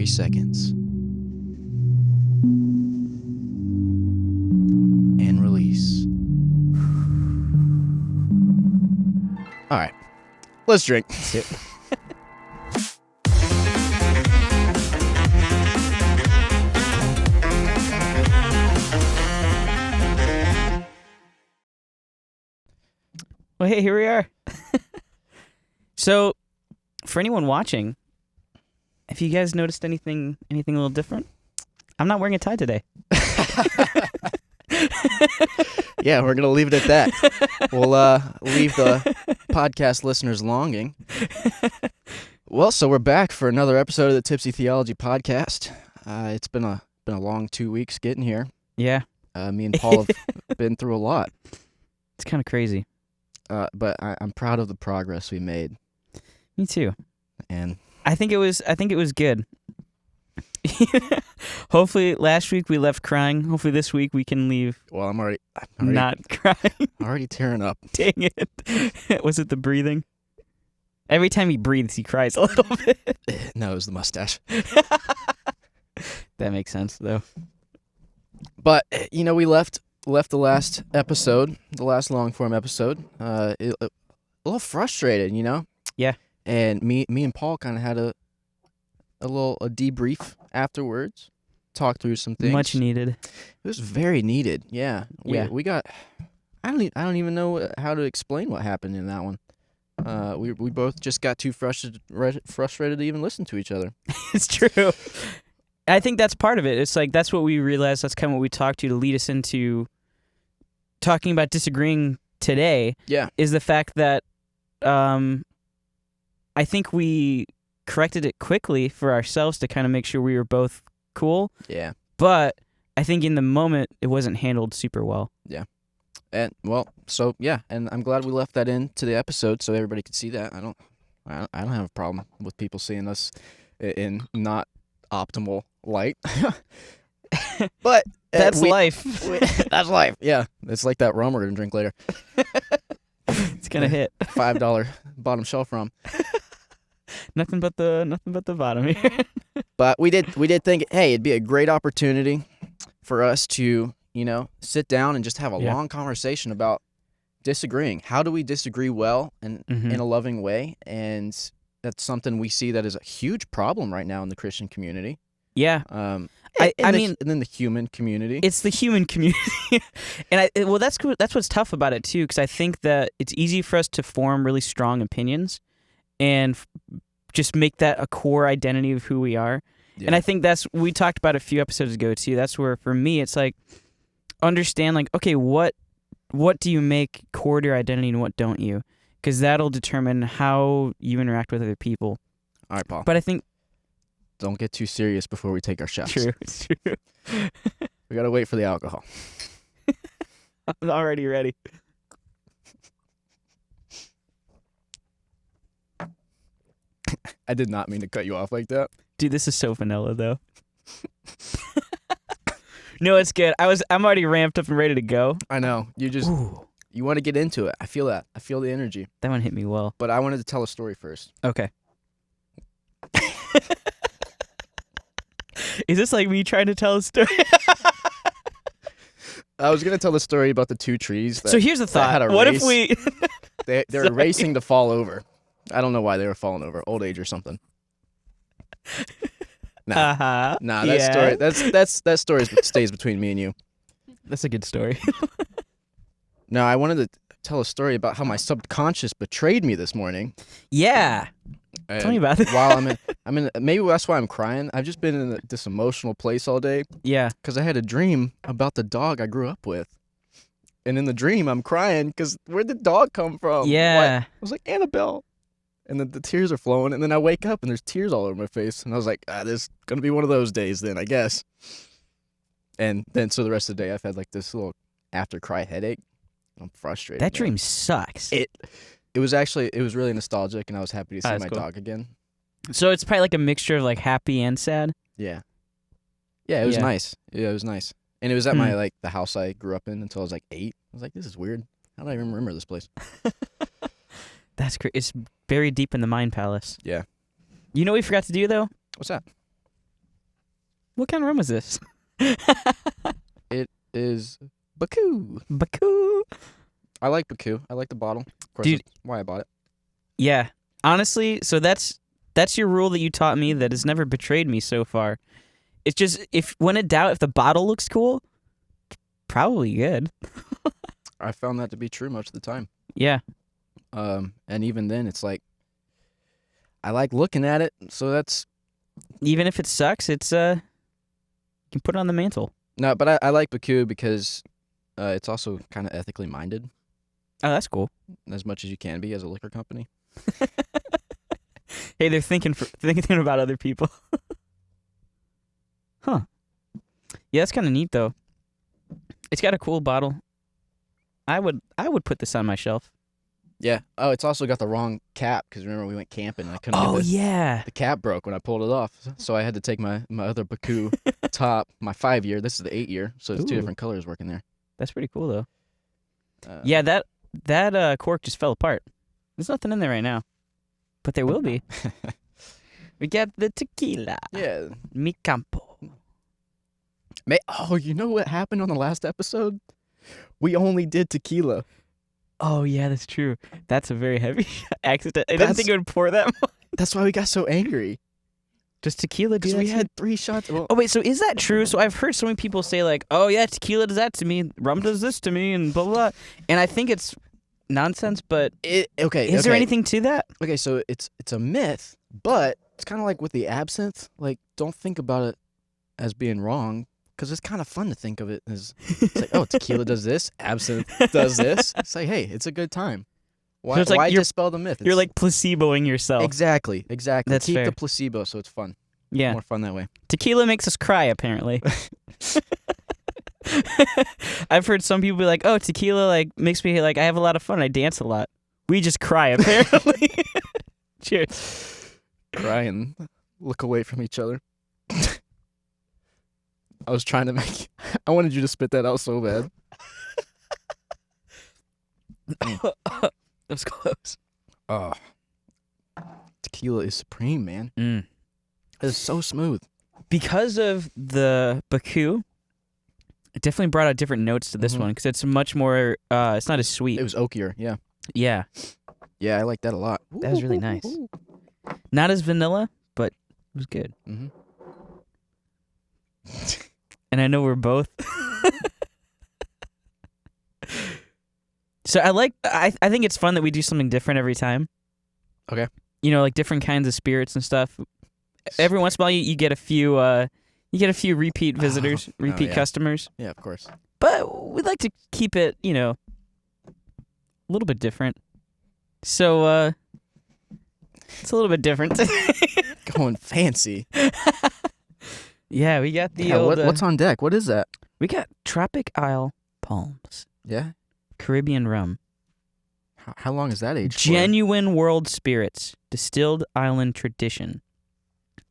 seconds. And release. All right. Let's drink. That's it. Well, hey, here we are. So, for anyone watching, have you guys noticed anything a little different? I'm not wearing a tie today. Yeah, we're going to leave it at that. We'll leave the podcast listeners longing. Well, so we're back for another episode of the Tipsy Theology Podcast. It's been a long 2 weeks getting here. Yeah. Me and Paul have been through a lot. It's kind of crazy. But I'm proud of the progress we made. Me too. And I think it was good. Hopefully last week we left crying. Hopefully this week we can leave I'm already not crying. already tearing up. Dang it. Was it the breathing? Every time he breathes, he cries a little bit. No, it was the mustache. That makes sense, though. But, we left the last episode, the last long-form episode, a little frustrated, Yeah. And me and Paul kind of had a debrief afterwards, talked through some things. Much needed. It was very needed, yeah. We got, I don't even know how to explain what happened in that one. We both just got too frustrated to even listen to each other. It's true. I think that's part of it. It's like that's what we realized. That's kind of what we talked to lead us into talking about disagreeing today. Yeah. Is the fact that I think we corrected it quickly for ourselves to kind of make sure we were both cool. Yeah. But I think in the moment it wasn't handled super well. Yeah. And and I'm glad we left that into the episode so everybody could see that. I don't have a problem with people seeing us in not optimal light. But that's life. That's life. Yeah. It's like that rum we're going to drink later. It's going to hit. $5 bottom shelf rum. Nothing but the bottom here. But we did think, hey, it'd be a great opportunity for us to, sit down and just have a long conversation about disagreeing. How do we disagree well and in a loving way? And that's something we see that is a huge problem right now in the Christian community. Yeah. And then the human community. It's the human community. And that's what's tough about it too, because I think that it's easy for us to form really strong opinions and just make that a core identity of who we are. Yeah. And I think we talked about a few episodes ago too. That's where for me it's like understand like, okay, what do you make core to your identity and what don't you? Because that'll determine how you interact with other people. All right, Paul. But I think don't get too serious before we take our shots. True, it's true. We gotta wait for the alcohol. I'm already ready. I did not mean to cut you off like that. Dude, this is so vanilla though. No, it's good. I'm already ramped up and ready to go. I know. You want to get into it. I feel that. I feel the energy. That one hit me well. But I wanted to tell a story first. Okay. Is this like me trying to tell a story? I was gonna tell the story about the two trees. So here's the thought. What if we? They're racing to fall over. I don't know why they were falling over. Old age or something. Nah, that story stays between me and you. That's a good story. No, I wanted to tell a story about how my subconscious betrayed me this morning. Yeah. And tell me about it. While I'm in, maybe that's why I'm crying. I've just been in this emotional place all day. Yeah. Because I had a dream about the dog I grew up with. And in the dream, I'm crying because where'd the dog come from? Yeah. I was like, Annabelle. And then the tears are flowing. And then I wake up and there's tears all over my face. And I was like, this is going to be one of those days then, I guess. And then so the rest of the day, I've had like this little after cry headache. I'm frustrated. That dream sucks. It was really nostalgic, and I was happy to see my dog again. So it's probably like a mixture of like happy and sad. Yeah. Yeah, it was nice. Yeah, it was nice. And it was at my the house I grew up in until I was like 8. I was like, this is weird. How do I even remember this place? That's great. It's buried deep in the mind palace. Yeah. You know what we forgot to do though? What's that? What kind of rum was this? It is Baku. Baku. I like Baku. I like the bottle. Of course, Dude. that's why I bought it. Yeah. Honestly, so that's your rule that you taught me that has never betrayed me so far. It's just, when in doubt, if the bottle looks cool, probably good. I found that to be true most of the time. Yeah. And even then, it's like, I like looking at it, so that's... Even if it sucks, it's, you can put it on the mantle. No, but I like Baku because it's also kind of ethically minded. Oh, that's cool. As much as you can be as a liquor company. Hey, they're thinking about other people. Huh. Yeah, that's kind of neat, though. It's got a cool bottle. I would put this on my shelf. Yeah. Oh, it's also got the wrong cap because remember we went camping and I couldn't get yeah. the cap broke when I pulled it off. So I had to take my other Baku top, my 5-year. This is the 8-year, so it's 2 different colors working there. That's pretty cool, though. Yeah, that cork just fell apart. There's nothing in there right now. But there will be. We got the tequila. Yeah. Mi Campo. Oh, you know what happened on the last episode? We only did tequila. Oh, yeah, that's true. That's a very heavy accident. I didn't think it would pour that much. That's why we got so angry. Does tequila do that? Because we had 3 shots. Well, oh, wait, so is that true? So I've heard so many people say, like, oh, yeah, tequila does that to me, rum does this to me, and blah, blah, blah. And I think it's nonsense, but is there anything to that? Okay, so it's a myth, but it's kind of like with the absinthe. Like, don't think about it as being wrong, because it's kind of fun to think of it as, it's like, oh, tequila does this, absinthe does this. It's like, hey, it's a good time. Why, so why dispel the myth? You're like placeboing yourself. Exactly. That's Keep fair. the placebo so it's fun. Yeah. More fun that way. Tequila makes us cry, apparently. I've heard some people be like, oh, tequila like makes me like I have a lot of fun. I dance a lot. We just cry, apparently. Cheers. Cry and look away from each other. I was trying to I wanted you to spit that out so bad. That was close. Oh. Tequila is supreme, man. It's so smooth. Because of the Baku, it definitely brought out different notes to this one because it's much more, it's not as sweet. It was oakier, yeah. Yeah. Yeah, I like that a lot. That was really nice. Not as vanilla, but it was good. Mm-hmm. And I know we're both. So I think it's fun that we do something different every time. Okay. You know, like different kinds of spirits and stuff. Every once in a while, you get a few repeat visitors, repeat customers. Yeah, of course. But we'd like to keep it, a little bit different. So it's a little bit different. Going fancy. Yeah, we got the old... what's on deck? What is that? We got Tropic Isle Palms. Yeah? Caribbean rum. How long is that aged for? Genuine world spirits. Distilled island tradition.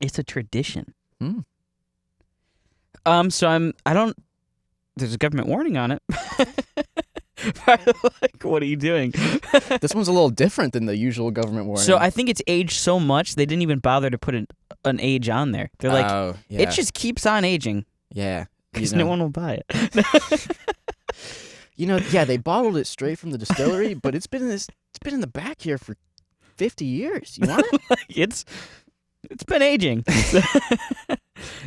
It's a tradition. So there's a government warning on it. Like, what are you doing? This one's a little different than the usual government warning. So I think it's aged so much they didn't even bother to put an age on there. They're like, it just keeps on aging. Yeah. Because no one will buy it. They bottled it straight from the distillery, but it's been in the back here for 50 years. You want it? It's been aging.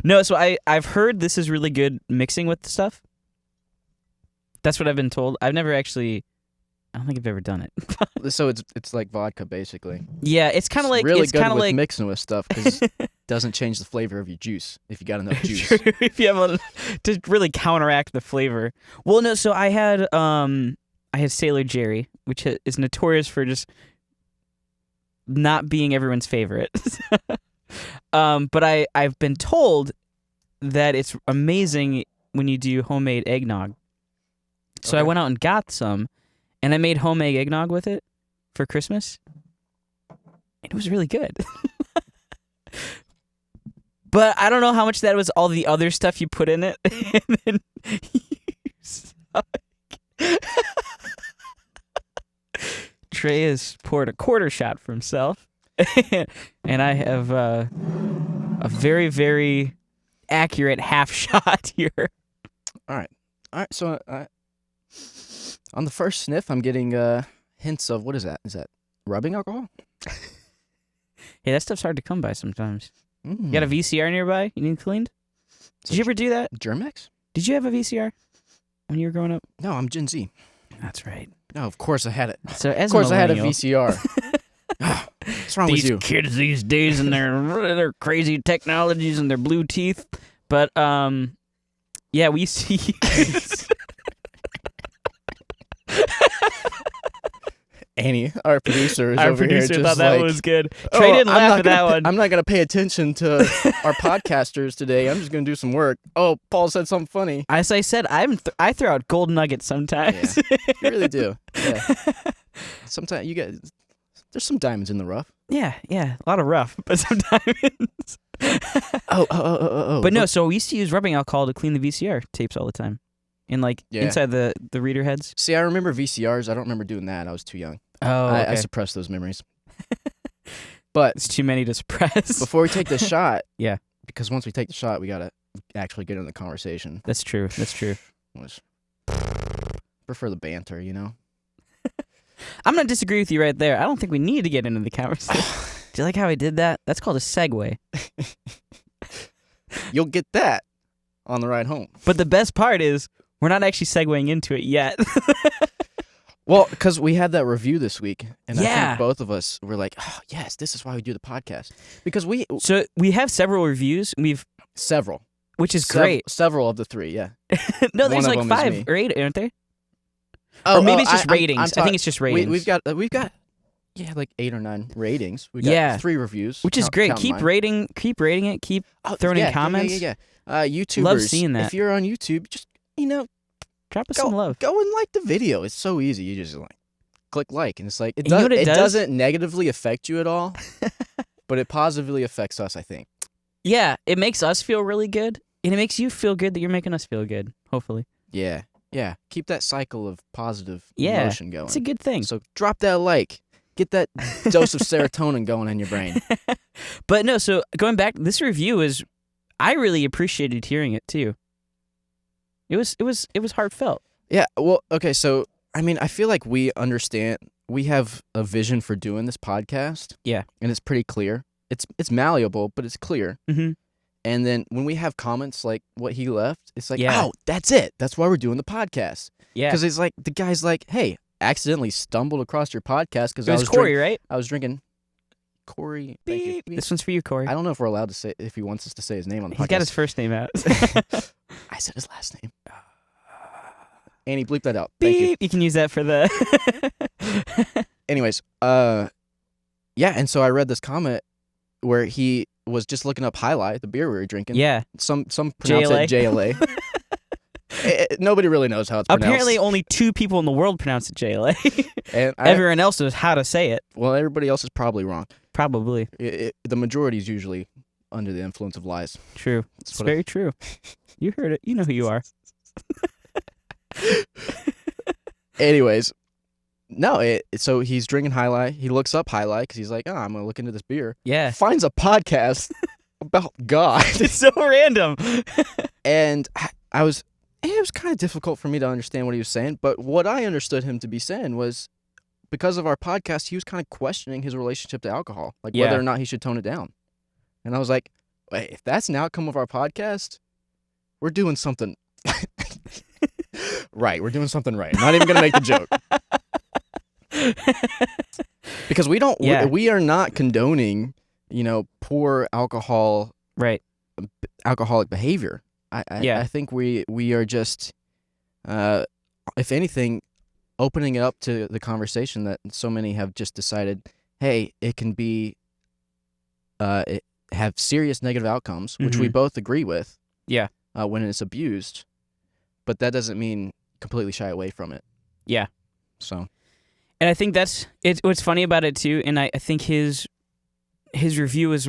No, so I've heard this is really good mixing with stuff. That's what I've been told. I've never actually... I don't think I've ever done it. So it's like vodka, basically. Yeah, it's kind of like... really it's good kind of with like mixing with stuff because it doesn't change the flavor of your juice if you got enough juice. If you have to really counteract the flavor. Well, no, so I had Sailor Jerry, which is notorious for just not being everyone's favorite. But I've been told that it's amazing when you do homemade eggnog. So I went out and got some, and I made homemade eggnog with it for Christmas. And it was really good. But I don't know how much that was all the other stuff you put in it. And then you suck. Trey has poured a quarter shot for himself. And I have a very, very accurate half shot here. All right. So on the first sniff, I'm getting hints of, what is that? Is that rubbing alcohol? Hey, that stuff's hard to come by sometimes. You got a VCR nearby you need cleaned? Did you ever do that? Germex? Did you have a VCR when you were growing up? No, I'm Gen Z. That's right. No, of course I had it. So as Of course a I had a millennial- VCR. What's wrong with you? These kids these days and their crazy technologies and their blue teeth. But yeah, we see. Annie, our producer, is Our over producer here thought just that like, was good. Trey didn't laugh at that one. I'm not going to pay attention to our podcasters today. I'm just going to do some work. Oh, Paul said something funny. As I said, I throw out gold nuggets sometimes. Yeah, you really do. Yeah. Sometimes there's some diamonds in the rough. Yeah, a lot of rough, but some diamonds. Oh. But no, so we used to use rubbing alcohol to clean the VCR tapes all the time. In inside the reader heads. See, I remember VCRs. I don't remember doing that. I was too young. Oh, okay. I suppressed those memories. But It's too many to suppress. before we take the shot, Yeah. because once we take the shot, we gotta actually get in the conversation. That's true. Prefer the banter, you know. I'm going to disagree with you right there. I don't think we need to get into the conversation. Do you like how I did that? That's called a segue. You'll get that on the ride home. But the best part is we're not actually segueing into it yet. Well, because we had that review this week, and I Yeah. think both of us were like, "Oh, yes, this is why we do the podcast." Because So we have several reviews. several, Which is great. several of the three, yeah. No, there's One of like them is 5 me. or 8, aren't there? Oh, Or maybe it's just I'm ratings. I think it's just ratings. We've got like 8 or 9 ratings. We got Yeah. 3 reviews, Which is great. count Keep mine. rating it. Keep throwing in comments. Yeah. YouTubers, Love seeing that. If you're on YouTube, just Drop us some love. go and like the video. It's so easy. You just click like, and it's like You know what it does? doesn't negatively affect you at all, but it positively affects us, I think. Yeah, it makes us feel really good, and it makes you feel good that you're making us feel good, hopefully. Yeah. Keep that cycle of positive Yeah, emotion going. It's a good thing. So drop that like. Get that dose of serotonin going in your brain. But no, so going back, this review I really appreciated hearing it too. It was heartfelt. Yeah, well, okay, so I mean, I feel like we have a vision for doing this podcast. Yeah. And it's pretty clear. It's malleable, but it's clear. Mm-hmm. And then when we have comments like what he left, it's like, Yeah. oh, that's it. That's why we're doing the podcast. Yeah. Because it's like, the guy's like, hey, accidentally stumbled across your podcast because It was Corey, right? I was drinking. Corey. Thank you. Beep. This one's for you, Corey. I don't know if we're allowed to say, if he wants us to say his name on the podcast. He's got his first name out. I said his last name. Annie, bleep that out. Thank you. Beep. You can use that for the. Anyways, yeah, and so I read this comment where he was just looking up Highlight, the beer we were drinking. Yeah. Some pronounce it JLA. Nobody really knows how it's pronounced. Apparently, only 2 people in the world pronounce it JLA. And Everyone else knows how to say it. well, everybody else is probably wrong. Probably. The majority is usually under the influence of lies. True. That's It's what very true. You heard it. You know who you are. Anyways, no, so he's drinking Highlight. He looks up Highlight because he's like, oh, I'm going to look into this beer. Yeah. Finds a podcast about God. It's so random. And it was kind of difficult for me to understand what he was saying, but what I understood him to be saying was because of our podcast, he was kind of questioning his relationship to alcohol, like Yeah. whether or not he should tone it down. And I was like, wait, if that's an outcome of our podcast, we're doing something right. We're doing something right. I'm not even going to make the joke. Because we are not condoning, poor alcoholic behavior. I think we are just, if anything, opening it up to the conversation that so many have just decided, hey, it can be, have serious negative outcomes, which we both agree with. Yeah. When it's abused, but that doesn't mean completely shy away from it. Yeah. So. And I think that's what's funny about it too. And I think his review is,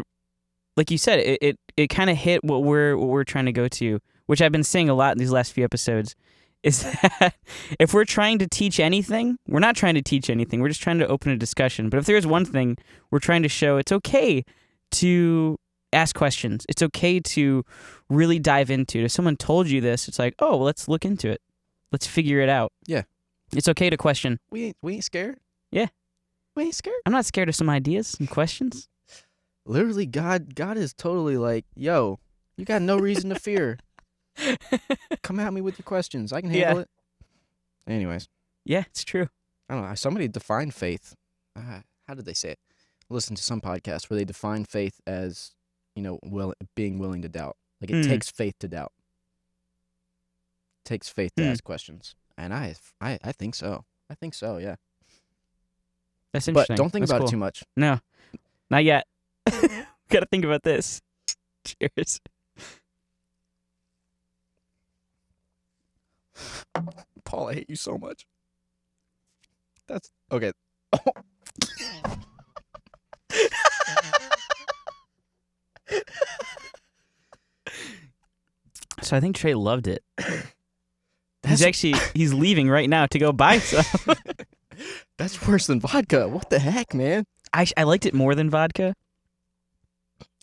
like you said, it kind of hit what we're trying to go to, which I've been saying a lot in these last few episodes, is that if we're trying to teach anything, we're not trying to teach anything. We're just trying to open a discussion. But if there is one thing, we're trying to show it's okay to ask questions. It's okay to really dive into it. If someone told you this, it's like, oh, well, let's look into it. Let's figure it out. Yeah. It's okay to question. We ain't scared. Yeah. We ain't scared. I'm not scared of some ideas and questions. Literally, God is totally like, yo, you got no reason to fear. Come at me with your questions. I can handle it. Anyways. Yeah, it's true. I don't know. Somebody defined faith. How did they say it? I listened to some podcast where they define faith as, being willing to doubt. Like it takes faith to doubt. It takes faith to ask questions. And I think so. I think so, yeah. That's interesting. But don't think about it too much. No, not yet. Gotta think about this. Cheers. Paul, I hate you so much. That's okay. So I think Trey loved it. He's leaving right now to go buy some. That's worse than vodka. What the heck, man? I liked it more than vodka.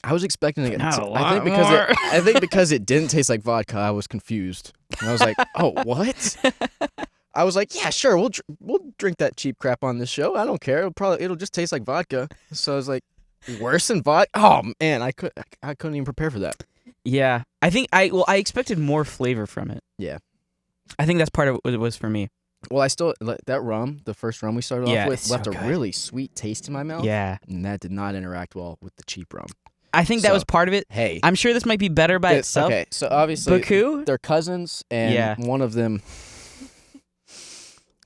I was expecting it. I think because it didn't taste like vodka, I was confused. And I was like, "Oh, what?" I was like, "Yeah, sure, we'll drink that cheap crap on this show. I don't care. It'll just taste like vodka." So I was like, "Worse than vodka?" Oh man, I couldn't even prepare for that. Yeah, I think I expected more flavor from it. Yeah, I think that's part of what it was for me. Well, that rum, the first rum we started off with, left so a really sweet taste in my mouth. Yeah, and that did not interact well with the cheap rum. I think that was part of it. Hey, I'm sure this might be better by itself. Okay, so obviously Baku? They're cousins, and one of them,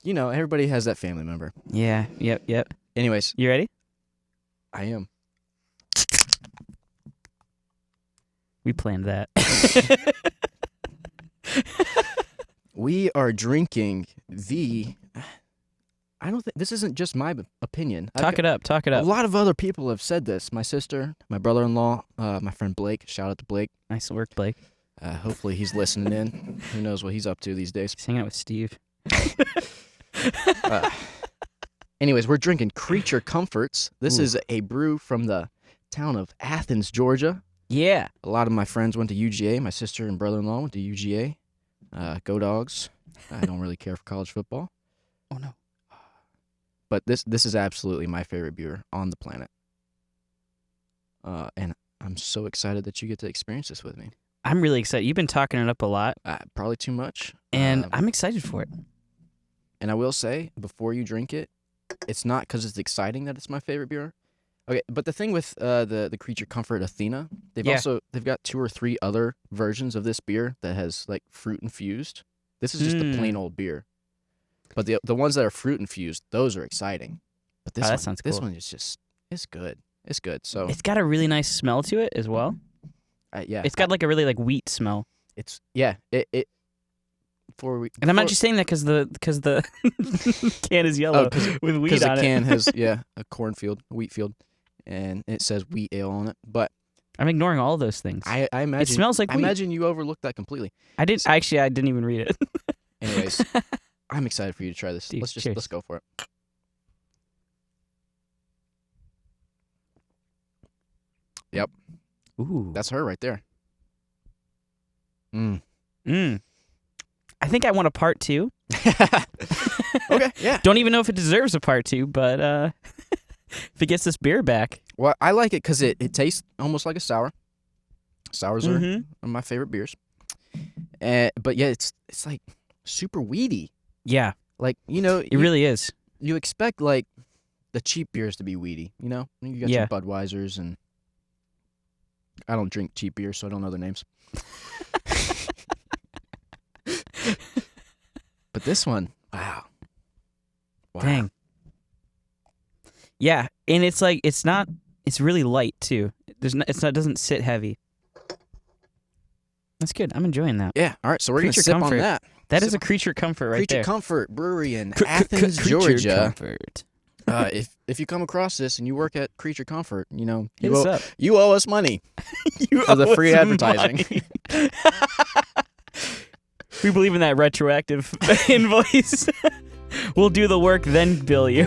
everybody has that family member. Yeah, yep. Anyways. You ready? I am. We planned that. We are drinking I don't think this isn't just my opinion. Talk it up. A lot of other people have said this. My sister, my brother-in-law, my friend Blake. Shout out to Blake. Nice work, Blake. Hopefully he's listening in. Who knows what he's up to these days? He's hanging out with Steve. Anyways, we're drinking Creature Comforts. This is a brew from the town of Athens, Georgia. Yeah. A lot of my friends went to UGA. My sister and brother-in-law went to UGA. Go Dogs. I don't really care for college football. Oh, no. But this is absolutely my favorite beer on the planet. And I'm so excited that you get to experience this with me. I'm really excited. You've been talking it up a lot. Probably too much. And I'm excited for it. And I will say, before you drink it, it's not because it's exciting that it's my favorite beer. Okay, but the thing with the Creature Comfort Athena, they've got 2 or 3 other versions of this beer that has like fruit infused. This is just the plain old beer. But the ones that are fruit infused, those are exciting. But this cool. one is just it's good. It's good. So it's got a really nice smell to it as well. Yeah, it's got like a really like wheat smell. It's and I'm not just saying that because the can is yellow with wheat on it. Because the can has a cornfield, a wheat field, and it says wheat ale on it. But I'm ignoring all those things. I imagine it smells like wheat. I imagine you overlooked that completely. I didn't even read it. Anyways, I'm excited for you to try this. Dude, let's go for it. Yep. Ooh. That's her right there. I think I want a part 2. Okay, yeah. Don't even know if it deserves a part 2, but if it gets this beer back. Well, I like it because it tastes almost like a sour. Sours are my favorite beers. But yeah, it's like super weedy. Yeah. Like, it really is. You expect like the cheap beers to be weedy, You got your Budweisers, and I don't drink cheap beers, so I don't know their names. But this one, wow. Dang. Yeah, and it's like it's really light too. It doesn't sit heavy. That's good. I'm enjoying that. Yeah. All right. So we're going to sip on that. That is a Creature Comfort right there. Creature Comfort Brewery in Athens, Georgia. Comfort. If you come across this and you work at Creature Comfort, hit us up. You owe us money for the free advertising. We believe in that retroactive invoice. We'll do the work, then bill you.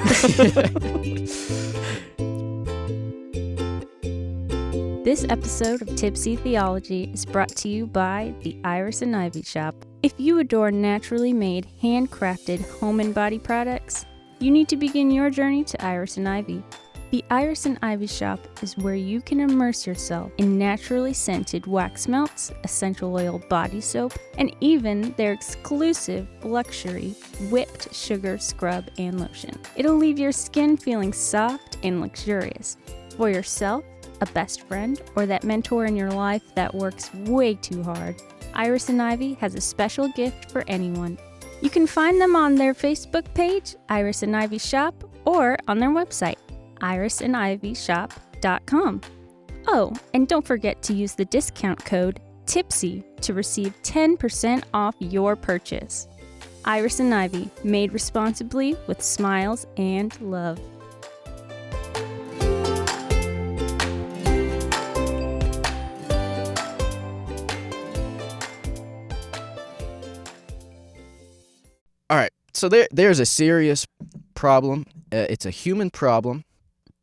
This episode of Tipsy Theology is brought to you by the Iris and Ivy Shop. If you adore naturally made, handcrafted home and body products, you need to begin your journey to Iris and Ivy. The Iris and Ivy Shop is where you can immerse yourself in naturally scented wax melts, essential oil body soap, and even their exclusive luxury whipped sugar scrub and lotion. It'll leave your skin feeling soft and luxurious. For yourself, a best friend, or that mentor in your life that works way too hard, Iris and Ivy has a special gift for anyone. You can find them on their Facebook page, Iris and Ivy Shop, or on their website, irisandivyshop.com. Oh, and don't forget to use the discount code TIPSY to receive 10% off your purchase. Iris and Ivy, made responsibly with smiles and love. All right, so there's a serious problem. It's a human problem.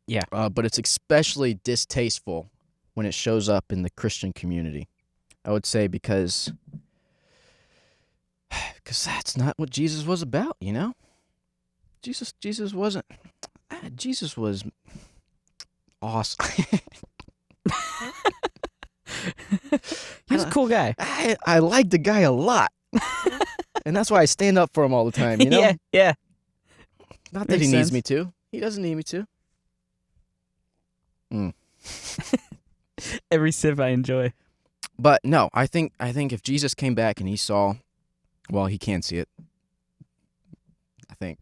Yeah. But it's especially distasteful when it shows up in the Christian community. I would say because that's not what Jesus was about, you know? Jesus wasn't. Jesus was awesome. He's a cool guy. I like the guy a lot. And that's why I stand up for him all the time, you know? Yeah. Not that Makes he needs sense. me to. He doesn't need me to. Every sip I enjoy. But no, I think if Jesus came back and he saw, well, he can't see it. I think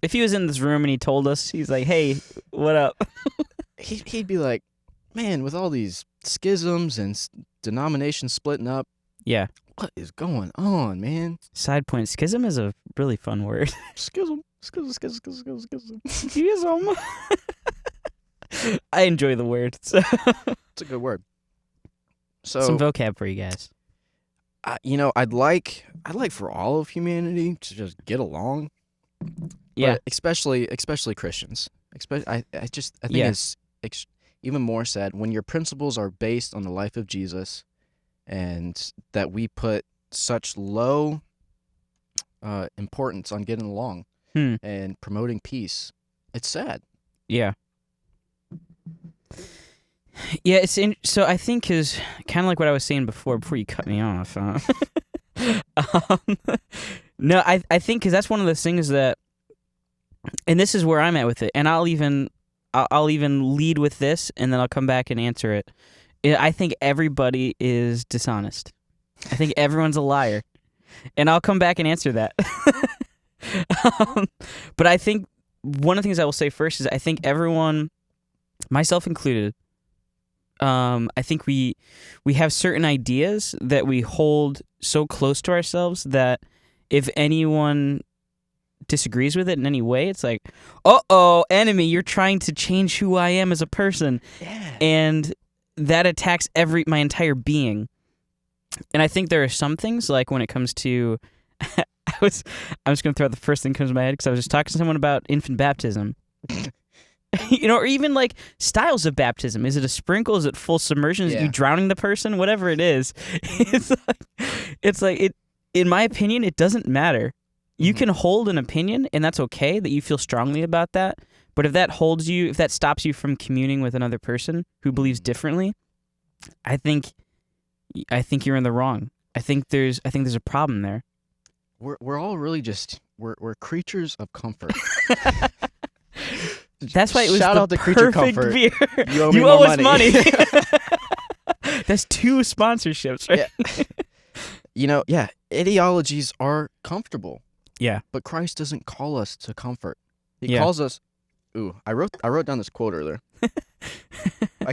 If he was in this room and he told us, he's like, "Hey, what up?" he'd be like, man, with all these schisms and denominations splitting up, Yeah. what is going on, man? Side point: schism is a really fun word. Schism. Schism. I enjoy the word. So. It's a good word. So Some vocab for you guys. I'd like for all of humanity to just get along. Yeah. But especially Christians. I think Yeah. it's even more sad when your principles are based on the life of Jesus, and that we put such low importance on getting along and promoting peace. It's sad. Yeah. Yeah, so I think is kind of like what I was saying before you cut me off. No, I think because that's one of those things that, and this is where I'm at with it, and I'll even lead with this, and then I'll come back and answer it. I think everybody is dishonest. I think everyone's a liar, and I'll come back and answer that. But I think one of the things I will say first is I think everyone, myself included, I think we have certain ideas that we hold so close to ourselves that if anyone disagrees with it in any way, it's like, uh-oh, enemy, you're trying to change who I am as a person. Yeah. And that attacks my entire being. And I think there are some things, like when it comes to, I'm just going to throw out the first thing that comes to my head because I was just talking to someone about infant baptism. Or even like styles of baptism. Is it a sprinkle? Is it full submersion? Is it you drowning the person? Whatever it is. It's like in my opinion, it doesn't matter. You can hold an opinion, and that's okay that you feel strongly about that. But if that stops you from communing with another person who believes differently, I think you're in the wrong. I think there's a problem there. We're all really just we're creatures of comfort. That's why it was Shout the out to Creature perfect Comfort. beer. You owe me You more owe us money. That's 2 sponsorships, right? Yeah. Ideologies are comfortable. Yeah. But Christ doesn't call us to comfort. He Yeah. calls us. Ooh, I wrote down this quote earlier.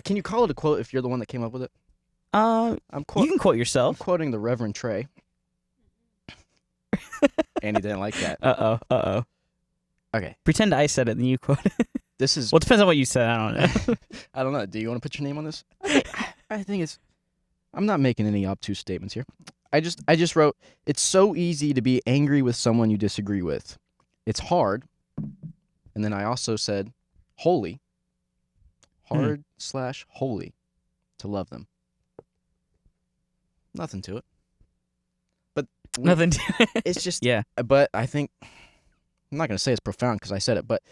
Can you call it a quote if you're the one that came up with it? You can quote I'm yourself. quoting the Reverend Trey. And he didn't like that. Uh-oh. Okay. Pretend I said it, then you quote it. This is. Well, it depends on what you said. I don't know. I don't know. Do you want to put your name on this? I think it's. I'm not making any obtuse statements here. I just wrote, it's so easy to be angry with someone you disagree with. It's hard. And then I also said, holy. Hard / holy. to love them. Nothing to it. But Nothing. it's just Yeah. But I think I'm not gonna say it's profound because I said it, but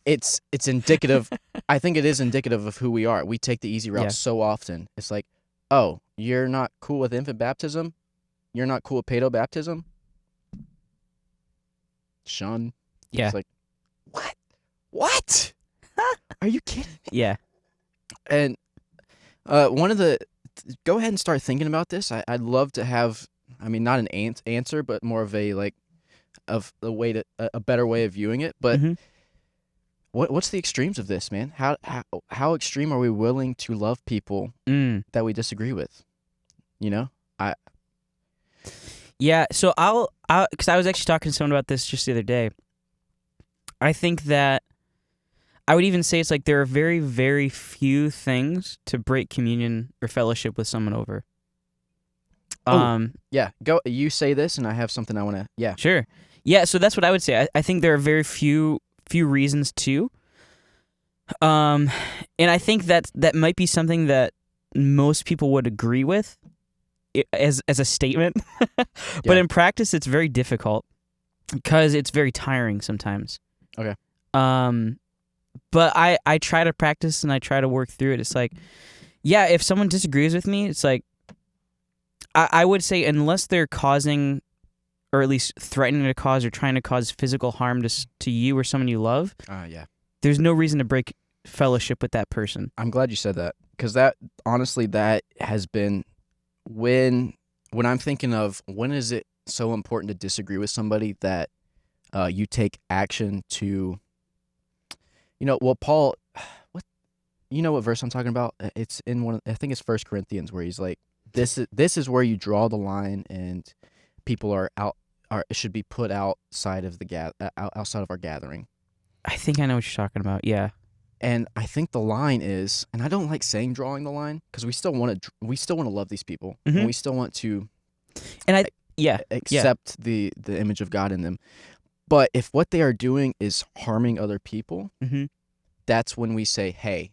it's indicative. I think it is indicative of who we are. We take the easy route so often. It's like, oh, you're not cool with infant baptism? You're not cool with pedo baptism? Shun. Yeah. It's like, what? What? Are you kidding me? Yeah. And go ahead and start thinking about this. I'd love to have, I mean, not an answer, but more of a a better way of viewing it. But what's the extremes of this, man? How extreme are we willing to love people that we disagree with? You know, Yeah, so I'll because I was actually talking to someone about this just the other day. I think that I would even say it's like there are very, very few things to break communion or fellowship with someone over. Yeah, go. You say this, and I have something I want to. Yeah, sure. Yeah, so that's what I would say. I think there are very few reasons to. And I think that might be something that most people would agree with as a statement. But in practice, it's very difficult because it's very tiring sometimes. Okay. But I try to practice and I try to work through it. It's like, yeah, if someone disagrees with me, it's like, I would say unless they're causing, or at least threatening to cause or trying to cause physical harm to you or someone you love, there's no reason to break fellowship with that person. I'm glad you said that, because that, honestly, that has been when I'm thinking of when is it so important to disagree with somebody that you take action to, Paul, what verse I'm talking about? It's in I think it's 1 Corinthians, where he's like, this is where you draw the line, and people should be put outside of outside of our gathering. I think I know what you're talking about. Yeah. And I think the line is, and I don't like saying drawing the line, because we still want to love these people, and we still want to, and accept the image of God in them. But if what they are doing is harming other people, that's when we say, hey,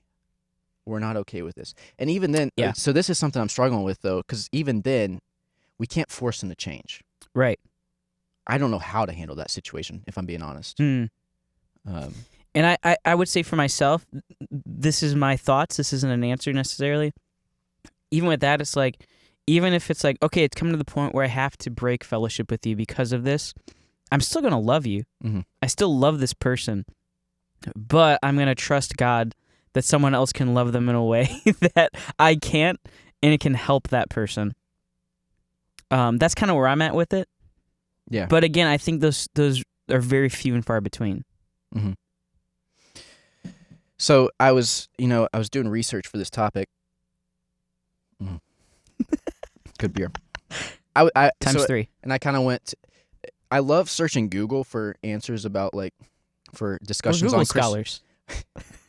we're not okay with this. And even then, so this is something I'm struggling with, though, because even then, we can't force them to change. Right. I don't know how to handle that situation, if I'm being honest. And I would say for myself, this is my thoughts. This isn't an answer necessarily. Even with that, it's like, even if it's like, okay, it's coming to the point where I have to break fellowship with you because of this, I'm still going to love you. I still love this person, but I'm going to trust God that someone else can love them in a way that I can't, and it can help that person. That's kind of where I'm at with it. Yeah. But again, I think those are very few and far between. So I was doing research for this topic. Good beer. Times 3. And I kind of went. I love searching Google for answers about for discussions on scholars.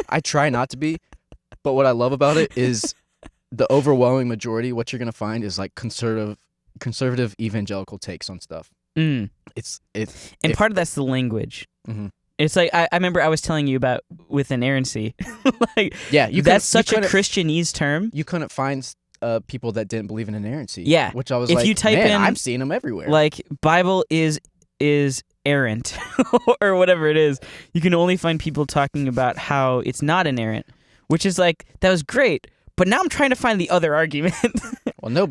I try not to be, but what I love about it is the overwhelming majority. What you're gonna find is like conservative evangelical takes on stuff. And part of that's the language. It's like I remember I was telling you about with inerrancy. That's such a Christianese term. You couldn't find people that didn't believe in inerrancy. Yeah, which I was if you type in, I'm seeing them everywhere. Like Bible is errant or whatever it is. You can only find people talking about how it's not inerrant, which is like, that was great. But now I'm trying to find the other argument. Well,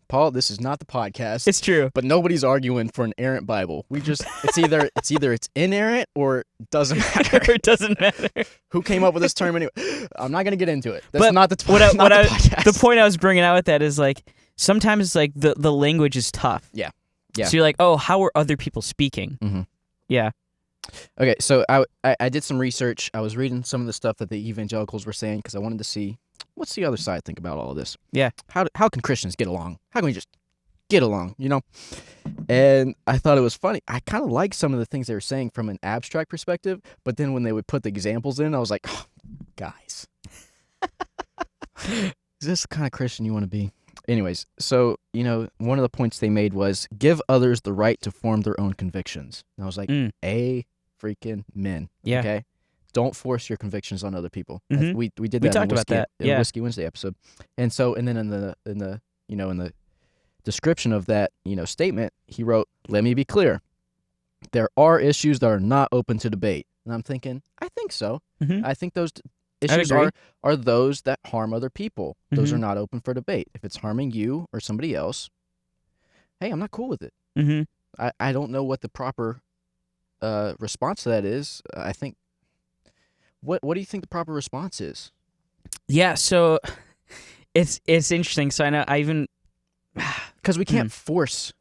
Paul, this is not the podcast. It's true. But nobody's arguing for an errant Bible. It's either it's inerrant or doesn't matter. Or it doesn't matter. Who came up with this term anyway? I'm not going to get into it. That's not the podcast. The point I was bringing out with that is like, sometimes it's like the language is tough. Yeah. So you're like, oh, how are other people speaking? Yeah. Okay, so I did some research. I was reading some of the stuff that the evangelicals were saying because I wanted to see what's the other side think about all of this. Yeah. How can Christians get along? How can we just get along, And I thought it was funny. I kind of liked some of the things they were saying from an abstract perspective, but then when they would put the examples in, I was like, oh, guys. Is this the kind of Christian you want to be? Anyways, so, one of the points they made was give others the right to form their own convictions. And I was like, a freaking men. Yeah. Okay? don't force your convictions on other people. Mhm. We did that We in talked the about that. in the Yeah. Whiskey Wednesday episode. And then in the in the description of that, statement, he wrote, "Let me be clear. There are issues that are not open to debate." And I'm thinking, I think so. Mhm. I think those I'd issues agree. are those that harm other people. Those are Mhm. not open for debate. If it's harming you or somebody else, hey, I'm not cool with it. Mhm. I don't know what the proper response to that is. I think what do you think the proper response is? Yeah. So it's interesting. So I know I even Because we can't force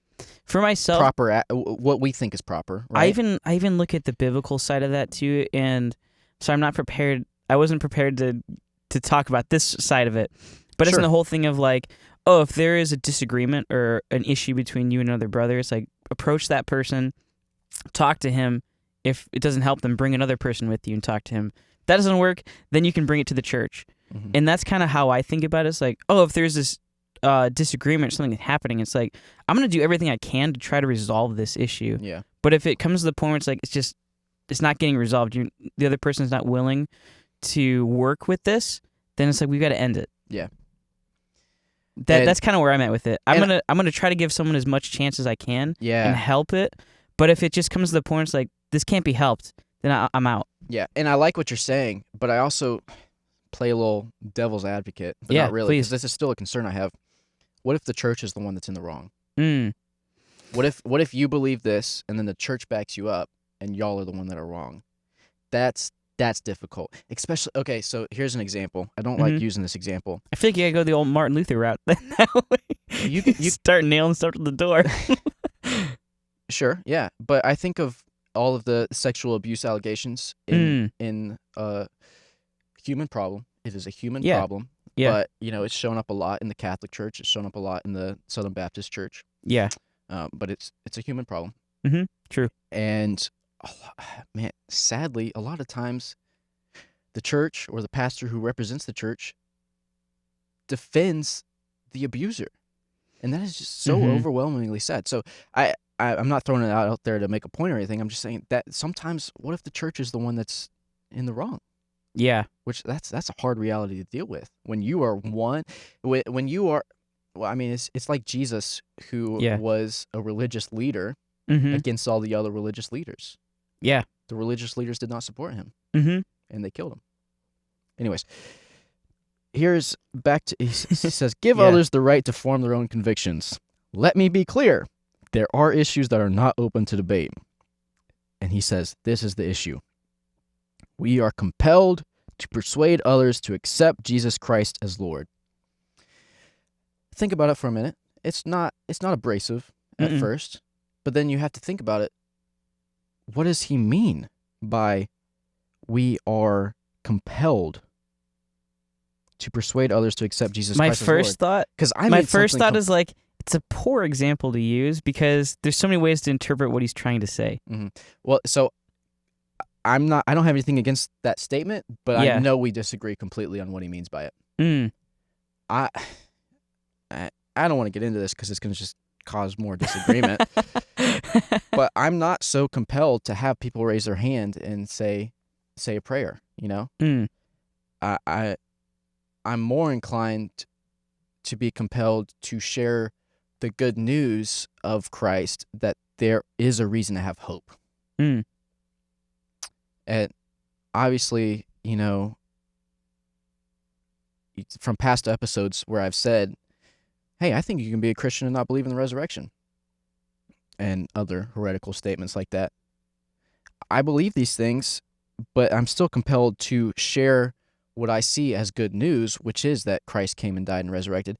for myself. proper what we think is proper, right? I even look at the biblical side of that too, and so I'm not prepared. I wasn't prepared to talk about this side of it, but it's Sure. in the whole thing of like, oh, if there is a disagreement or an issue between you and another brother, it's like approach that person, talk to him. If it doesn't help them, bring another person with you and talk to him. If that doesn't work, then you can bring it to the church. Mhm. And that's kind of how I think about it. It's like, oh, if there's this disagreement or something happening, it's like, I'm going to do everything I can to try to resolve this issue. Yeah. But if it comes to the point where it's like, it's not getting resolved, the other person's not willing to work with this, then it's like, we got to end it. Yeah. That's kind of where I'm at with it. I'm and- gonna try to give someone as much chance as I can and Yeah. help it. But if it just comes to the point, it's like, this can't be helped, then I'm out. Yeah. And I like what you're saying, but I also play a little devil's advocate, but Yeah, not really, please. because this is still a concern I have. What if the church is the one that's in the wrong? Mm. What if you believe this and then the church backs you up and y'all are the one that are wrong? That's difficult. Especially, okay, so here's an example. I don't like Mhm. using this example. I feel like you gotta go the old Martin Luther route. That way, You start nailing stuff to the door. Sure, yeah, but I think of all of the sexual abuse allegations in human problem. It is a human Yeah. problem. Yeah. But it's shown up a lot in the Catholic Church. It's shown up a lot in the Southern Baptist Church. Yeah. But it's a human problem. True. And man, sadly, a lot of times, the church or the pastor who represents the church defends the abuser, and that is just so Mhm. overwhelmingly sad. So I'm not throwing it out there to make a point or anything. I'm just saying that sometimes, what if the church is the one that's in the wrong? Yeah. Which that's a hard reality to deal with when you are when you are. Well, I mean, it's like Jesus, who Yeah. was a religious leader Mm-hmm. against all the other religious leaders. Yeah. The religious leaders did not support him, Mm-hmm. and they killed him. Anyways, here's back to he says, "Give Yeah. others the right to form their own convictions. Let me be clear. There are issues that are not open to debate." And he says, this is the issue. "We are compelled to persuade others to accept Jesus Christ as Lord." Think about it for a minute. It's not abrasive at Mm-mm. first, but then you have to think about it. What does he mean by "we are compelled to persuade others to accept Jesus My Christ as first Lord"? thought, Because I my made first something thought is like, it's a poor example to use because there's so many ways to interpret what he's trying to say. well, so I don't have anything against that statement, but Yeah. I know we disagree completely on what he means by it. Mm. I don't want to get into this because it's going to just cause more disagreement. But I'm not so compelled to have people raise their hand and say a prayer. Mm. I'm more inclined to be compelled to share the good news of Christ, that there is a reason to have hope. Mm. And obviously, from past episodes where I've said, hey, I think you can be a Christian and not believe in the resurrection, and other heretical statements like that. I believe these things, but I'm still compelled to share what I see as good news, which is that Christ came and died and resurrected.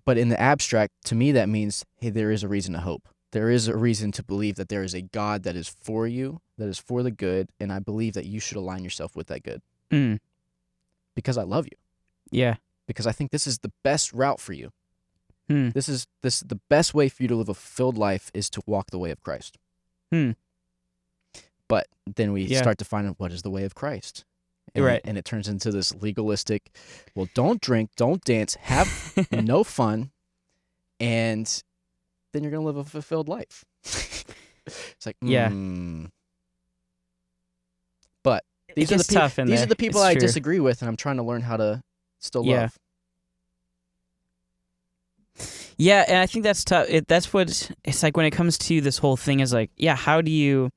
But in the abstract, to me, that means, hey, there is a reason to hope. There is a reason to believe that there is a God that is for you, that is for the good, and I believe that you should align yourself with that good. Mm. Because I love you. Yeah. Because I think this is the best route for you. Hmm. This is the best way for you to live a fulfilled life is to walk the way of Christ. Hmm. But then we Yeah. start to find out what is the way of Christ. Right. And it turns into this legalistic, well, don't drink, don't dance, have no fun, and then you're going to live a fulfilled life. It's like, Yeah. But These gets tough in These there. are the people It's I true. disagree with, and I'm trying to learn how to still love. Yeah, and I think that's tough. That's what it's like when it comes to this whole thing is like, yeah, how do you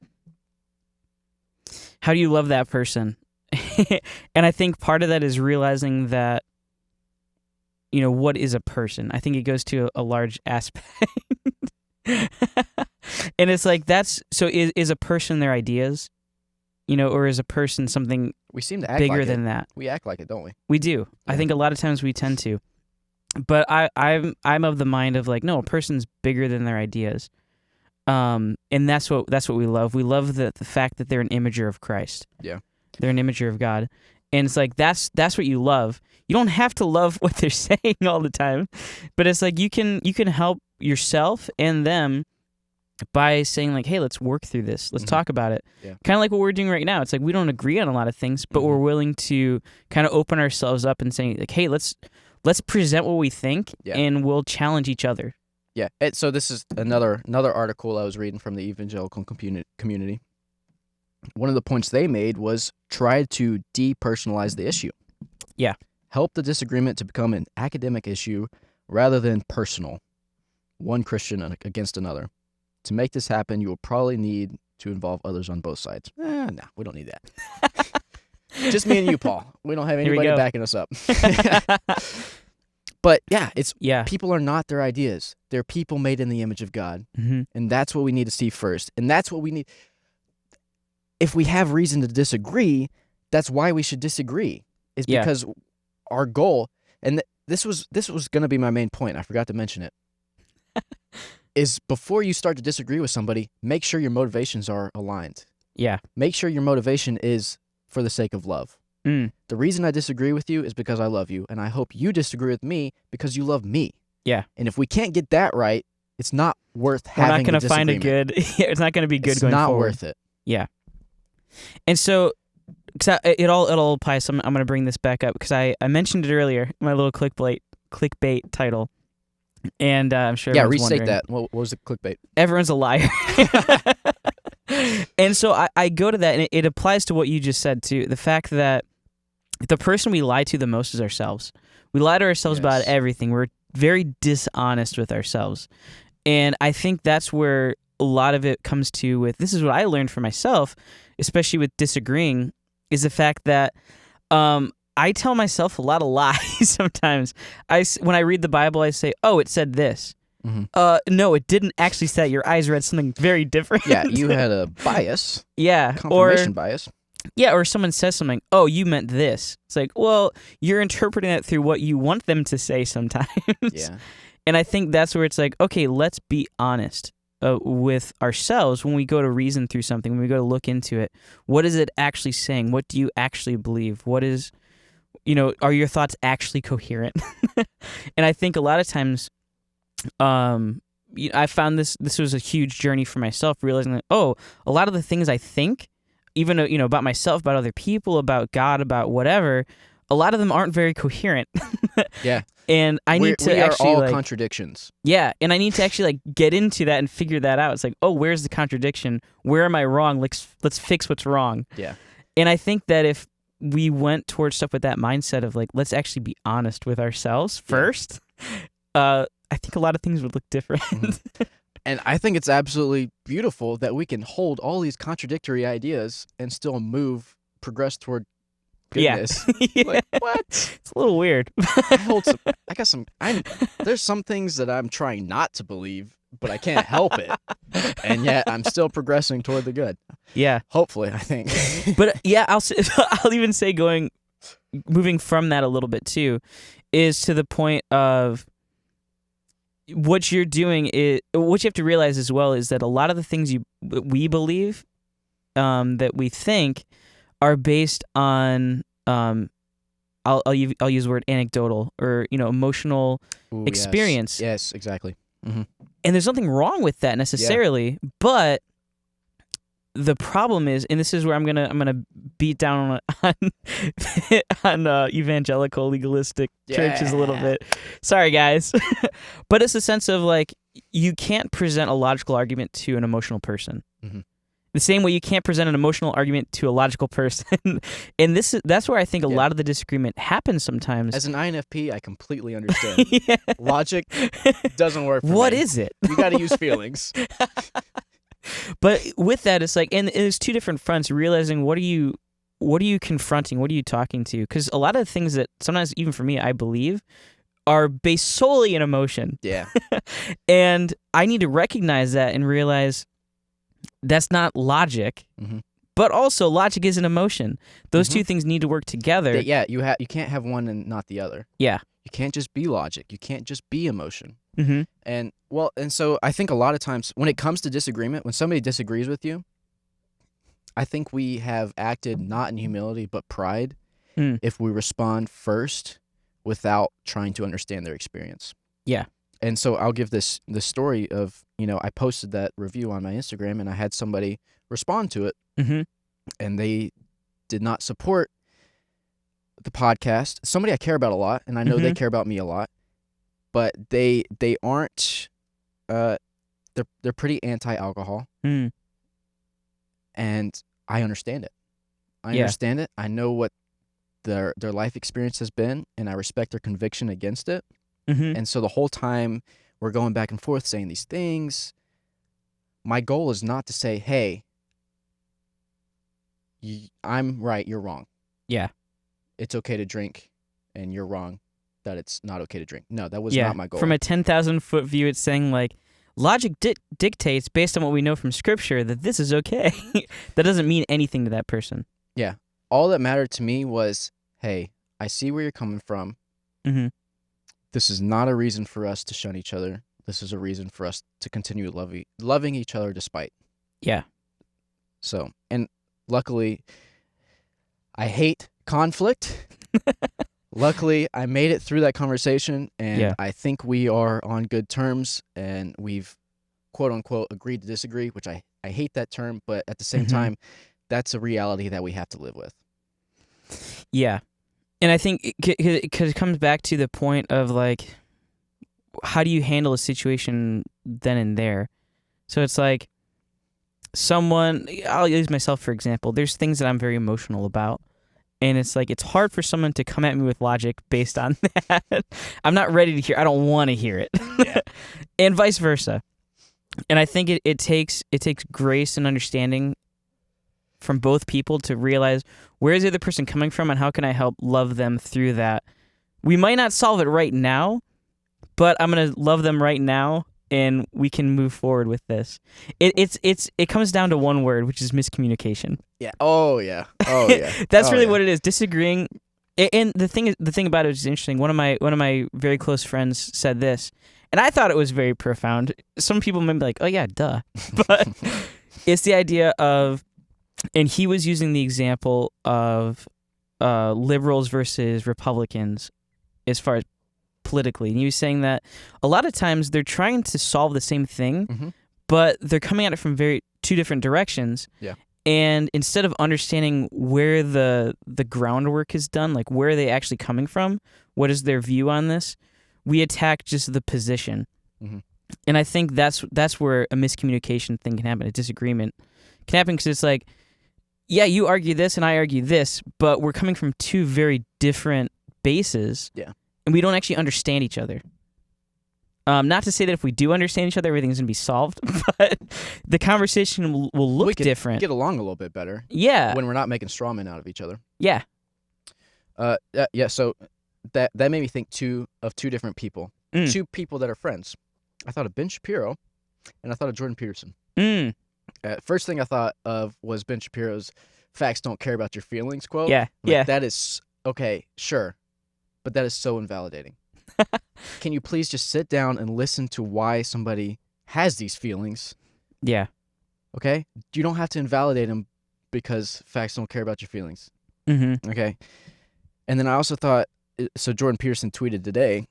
love that person? And I think part of that is realizing that, what is a person? I think it goes to a large aspect. And it's like, is a person their ideas? Or is a person something We seem to act bigger like than it. that? We act like it, don't we? We do. I think a lot of times we tend to. But I'm of the mind of like, no, a person's bigger than their ideas. And that's what we love. We love the fact that they're an imager of Christ. Yeah. They're an imager of God. And it's like that's what you love. You don't have to love what they're saying all the time. But it's like you can help yourself and them by saying like, hey, let's work through this. Let's talk about it. Yeah. Kind of like what we're doing right now. It's like we don't agree on a lot of things, but we're willing to kind of open ourselves up and saying like, hey, let's present what we think, and we'll challenge each other. Yeah. So this is another article I was reading from the evangelical community. One of the points they made was try to depersonalize the issue. Yeah. Help the disagreement to become an academic issue rather than personal. One Christian against another. To make this happen, you will probably need to involve others on both sides. No, we don't need that. Just me and you, Paul. We don't have anybody backing us up. But people are not their ideas. They're people made in the image of God. Mm-hmm. And that's what we need to see first. And that's what we need. If we have reason to disagree, that's why we should disagree. Is because our goal, and this was going to be my main point. I forgot to mention it. Is before you start to disagree with somebody, make sure your motivations are aligned. Yeah. Make sure your motivation is for the sake of love. Mm. The reason I disagree with you is because I love you, and I hope you disagree with me because you love me. Yeah. And if we can't get that right, it's not worth We're having not going a to find a disagreement. good. It's not going to be good going forward. It's not worth it. Yeah. And so, cause it all applies. So I'm going to bring this back up because I mentioned it earlier. My little clickbait title. And I'm sure everyone's restate wondering. that. What was the clickbait? Everyone's a liar. And so I go to that, and it applies to what you just said, too. The fact that the person we lie to the most is ourselves. We lie to ourselves about everything. We're very dishonest with ourselves. And I think that's where a lot of it comes to with, this is what I learned for myself, especially with disagreeing, is the fact that I tell myself a lot of lies sometimes. When I read the Bible, I say, oh, it said this. Mm-hmm. No, it didn't actually say that. Your eyes read something very different. Yeah, you had a bias. Yeah. Confirmation bias. Yeah, or someone says something, oh, you meant this. It's like, well, you're interpreting it through what you want them to say sometimes. Yeah. And I think that's where it's like, okay, let's be honest with ourselves when we go to reason through something, when we go to look into it. What is it actually saying? What do you actually believe? What is, are your thoughts actually coherent? And I think a lot of times, I found this was a huge journey for myself, realizing that, a lot of the things I think, even about myself, about other people, about God, about whatever, a lot of them aren't very coherent. Yeah. And I need to we actually are all contradictions. Yeah, and I need to actually get into that and figure that out. It's like, where's the contradiction? Where am I wrong? Let's fix what's wrong. Yeah. And I think that if we went towards stuff with that mindset of like, let's actually be honest with ourselves first, I think a lot of things would look different. Mm-hmm. And I think it's absolutely beautiful that we can hold all these contradictory ideas and still progress toward goodness. Yeah. Like, what? It's a little weird. There's some things that I'm trying not to believe, but I can't help it. And yet I'm still progressing toward the good. Yeah. Hopefully, I think. But yeah, I'll even say moving from that a little bit too, is to the point of what you're doing is, what you have to realize as well is that a lot of the things we believe, that we think, are based on I'll use the word anecdotal or emotional experience. Yes, exactly. Mm-hmm. And there's nothing wrong with that necessarily, but the problem is, and this is where I'm gonna beat down on evangelical legalistic churches a little bit. Sorry, guys, but it's a sense of like you can't present a logical argument to an emotional person, The same way you can't present an emotional argument to a logical person. And that's where I think a lot of the disagreement happens sometimes. As an INFP, I completely understand. Yeah. Logic doesn't work for me. What is it? You got to use feelings. But with that, it's like, and there's two different fronts, realizing what are you confronting? What are you talking to? Because a lot of the things that sometimes, even for me, I believe are based solely in emotion. Yeah. And I need to recognize that and realize that's not logic, but also logic is an emotion. Those two things need to work together. Yeah, you can't have one and not the other. Yeah. You can't just be logic. You can't just be emotion. Mm-hmm. And so I think a lot of times when it comes to disagreement, when somebody disagrees with you, I think we have acted not in humility but pride if we respond first without trying to understand their experience. Yeah. And so I'll give the story of, I posted that review on my Instagram and I had somebody respond to it and they did not support the podcast. Somebody I care about a lot, and I know they care about me a lot, but they aren't, they're pretty anti-alcohol. And I understand it. I understand it. I know what their life experience has been, and I respect their conviction against it. And so the whole time we're going back and forth saying these things, my goal is not to say, hey, I'm right, you're wrong. Yeah. It's okay to drink, and you're wrong that it's not okay to drink. No, that was not my goal. From a 10,000-foot view, it's saying, like, logic dictates, based on what we know from Scripture, that this is okay. That doesn't mean anything to that person. Yeah. All that mattered to me was, hey, I see where you're coming from. This is not a reason for us to shun each other. This is a reason for us to continue loving each other despite. Yeah. So, and luckily, I hate conflict. Luckily, I made it through that conversation, and I think we are on good terms, and we've, quote-unquote, agreed to disagree, which I hate that term, but at the same time, that's a reality that we have to live with. Yeah. And I think because it comes back to the point of, like, how do you handle a situation then and there? So it's like I'll use myself for example. There's things that I'm very emotional about. And it's like, it's hard for someone to come at me with logic based on that. I'm not ready to hear. I don't want to hear it. And vice versa. And I think it takes grace and understanding from both people to realize where is the other person coming from and how can I help love them through that. We might not solve it right now, but I'm going to love them right now and we can move forward with this. It comes down to one word, which is miscommunication. Yeah. Oh yeah. Oh yeah. That's really what it is. Disagreeing. And the thing about it is interesting. One of my very close friends said this, and I thought it was very profound. Some people might be like, "Oh yeah, duh," but it's the idea of, and he was using the example of liberals versus Republicans as far as politically. And he was saying that a lot of times they're trying to solve the same thing, but they're coming at it from two different directions. Yeah. And instead of understanding where the groundwork is done, like where are they actually coming from, what is their view on this, we attack just the position. And I think that's where a miscommunication thing can happen, a disagreement can happen, because it's like, yeah, you argue this and I argue this, but we're coming from two very different bases. Yeah. And we don't actually understand each other. Not to say that if we do understand each other, everything's going to be solved, but the conversation will look different. Get along a little bit better. Yeah. When we're not making straw men out of each other. Yeah. Yeah. So that made me think of two different people. Two people that are friends. I thought of Ben Shapiro, and I thought of Jordan Peterson. First thing I thought of was Ben Shapiro's "facts don't care about your feelings" quote. Yeah. Yeah. That is okay. Sure, but that is so invalidating. Can you please just sit down and listen to why somebody has these feelings? Yeah. Okay? You don't have to invalidate them because facts don't care about your feelings. Okay? And then I also thought, so Jordan Peterson tweeted today,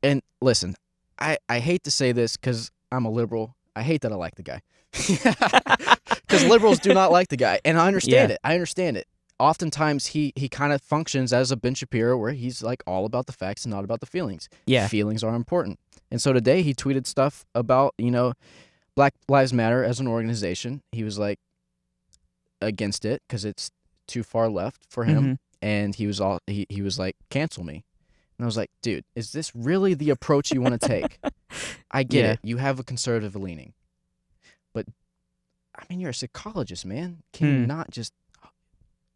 and listen, I hate to say this because I'm a liberal. I hate that I like the guy. Because liberals do not like the guy. And I understand it. I understand it. Oftentimes he kind of functions as a Ben Shapiro where he's like all about the facts and not about the feelings. Yeah. Feelings are important. And so today he tweeted stuff about, Black Lives Matter as an organization. He was like, against it because it's too far left for him, and he was like, cancel me. And I was like, dude, is this really the approach you want to take? I get it. You have a conservative leaning. But, I mean, you're a psychologist, man. Can you not just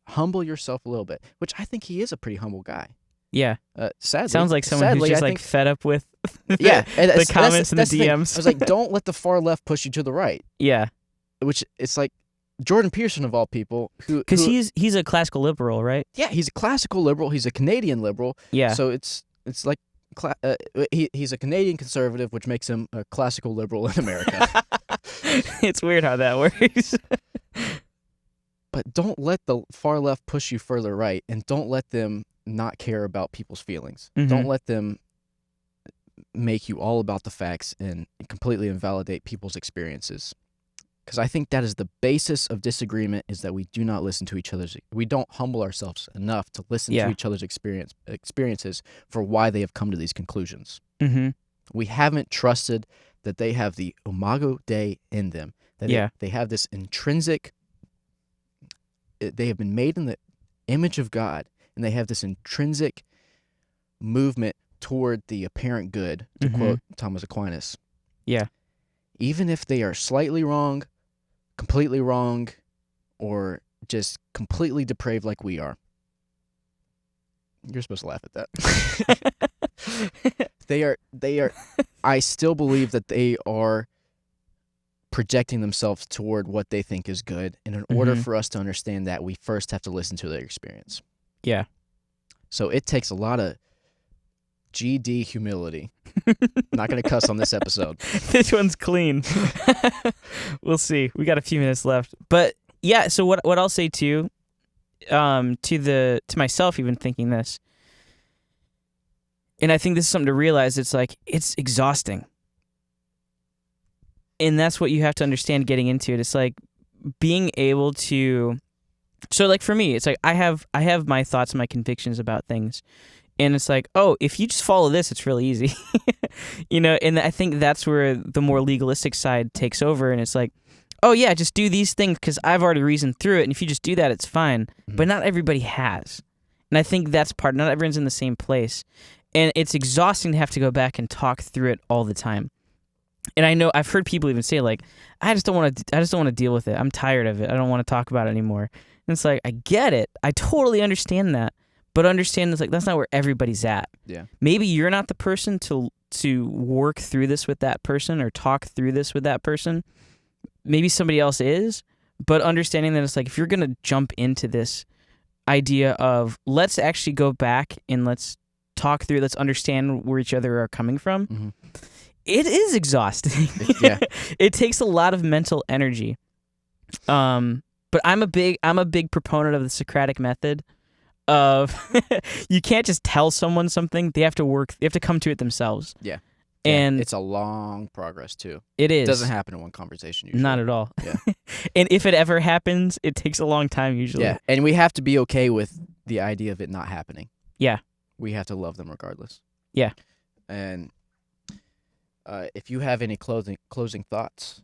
humble yourself a little bit? Which I think he is a pretty humble guy. Yeah. Sadly. Sounds like someone who's just like fed up with the comments and the DMs. I was like, don't let the far left push you to the right. Yeah. Which it's like Jordan Peterson of all people, because he's a classical liberal, right? Yeah, he's a classical liberal. He's a Canadian liberal. Yeah. So it's like he's a Canadian conservative, which makes him a classical liberal in America. It's weird how that works. But don't let the far left push you further right, and don't let them not care about people's feelings. Don't let them make you all about the facts and completely invalidate people's experiences. Because I think that is the basis of disagreement, is that we do not listen to each other's. We don't humble ourselves enough to listen to each other's experiences for why they have come to these conclusions. We haven't trusted that they have the imago Dei in them. That they have this intrinsic. They have been made in the image of God, and they have this intrinsic movement toward the apparent good, to quote Thomas Aquinas. Yeah. Even if they are slightly wrong, completely wrong, or just completely depraved like we are. You're supposed to laugh at that. They are I still believe that they are projecting themselves toward what they think is good, and in order for us to understand that, we first have to listen to their experience. Yeah. So it takes a lot of GD humility. Not going to cuss on this episode. This one's clean. We'll see. We got a few minutes left. But yeah, so what I'll say too, to myself even thinking this, and I think this is something to realize, it's like, it's exhausting. And that's what you have to understand getting into it. It's like being able to, so like for me, it's like I have my thoughts and my convictions about things. And it's like, oh, if you just follow this, it's really easy. And I think that's where the more legalistic side takes over. And it's like, oh, yeah, just do these things because I've already reasoned through it. And if you just do that, it's fine. But not everybody has. And I think that's not everyone's in the same place. And it's exhausting to have to go back and talk through it all the time. And I know I've heard people even say, like, I just don't want to deal with it. I'm tired of it. I don't want to talk about it anymore. And it's like, I get it. I totally understand that. But understand it's like that's not where everybody's at. Yeah. Maybe you're not the person to work through this with that person or talk through this with that person. Maybe somebody else is. But understanding that it's like if you're gonna jump into this idea of let's actually go back and let's talk through, let's understand where each other are coming from. It is exhausting. Yeah. It takes a lot of mental energy. But I'm a big proponent of the Socratic method. Of you can't just tell someone something. They have to come to it themselves. Yeah. And it's a long progress too. It is. It doesn't happen in one conversation usually. Not at all. Yeah. And if it ever happens, it takes a long time usually. Yeah. And we have to be okay with the idea of it not happening. Yeah. We have to love them regardless. Yeah. And if you have any closing thoughts.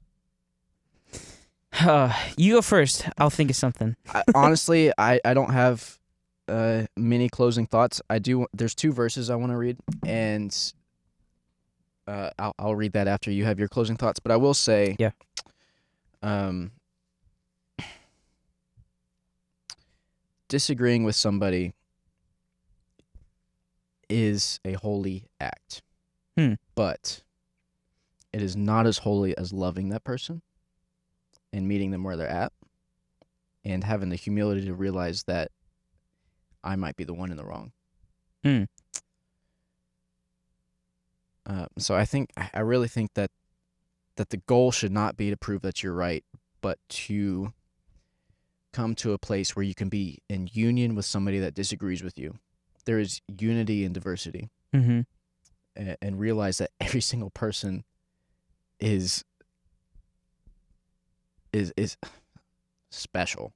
You go first. I'll think of something. Honestly, I don't have many closing thoughts. There's 2 verses I want to read, and I'll read that after you have your closing thoughts. But I will say, disagreeing with somebody is a holy act, but it is not as holy as loving that person and meeting them where they're at and having the humility to realize that I might be the one in the wrong. So I really think that the goal should not be to prove that you're right, but to come to a place where you can be in union with somebody that disagrees with you. There is unity in diversity, and realize that every single person is special.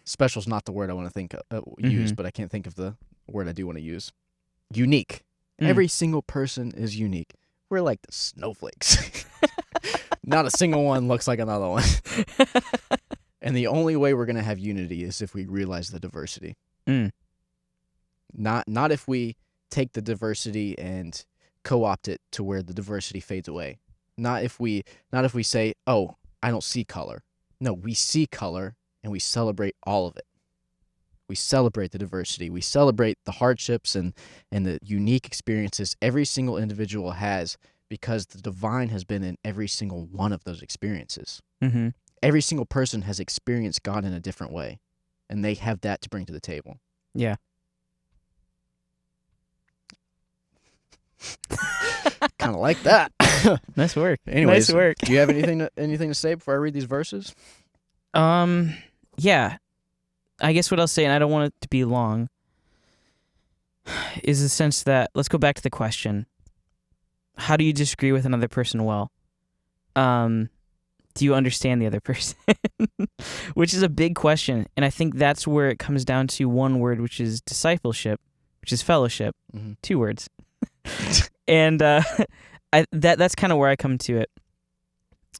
Special is not the word I want to use, but I can't think of the word I do want to use. Unique. Every single person is unique. We're like the snowflakes. Not a single one looks like another one. And the only way we're going to have unity is if we realize the diversity. Mm. Not if we take the diversity and co-opt it to where the diversity fades away. Not if we say, "Oh, I don't see color." No, we see color and we celebrate all of it. We celebrate the diversity. We celebrate the hardships and the unique experiences every single individual has, because the divine has been in every single one of those experiences. Mm-hmm. Every single person has experienced God in a different way, and they have that to bring to the table. Yeah. Kind of like that. Nice work. Anyways, nice work. Do you have anything to say before I read these verses? Yeah. I guess what I'll say, and I don't want it to be long, is the sense that, let's go back to the question. How do you disagree with another person well? Do you understand the other person? Which is a big question, and I think that's where it comes down to one word, which is discipleship, which is fellowship. Mm-hmm. 2 words. And that's kind of where I come to it.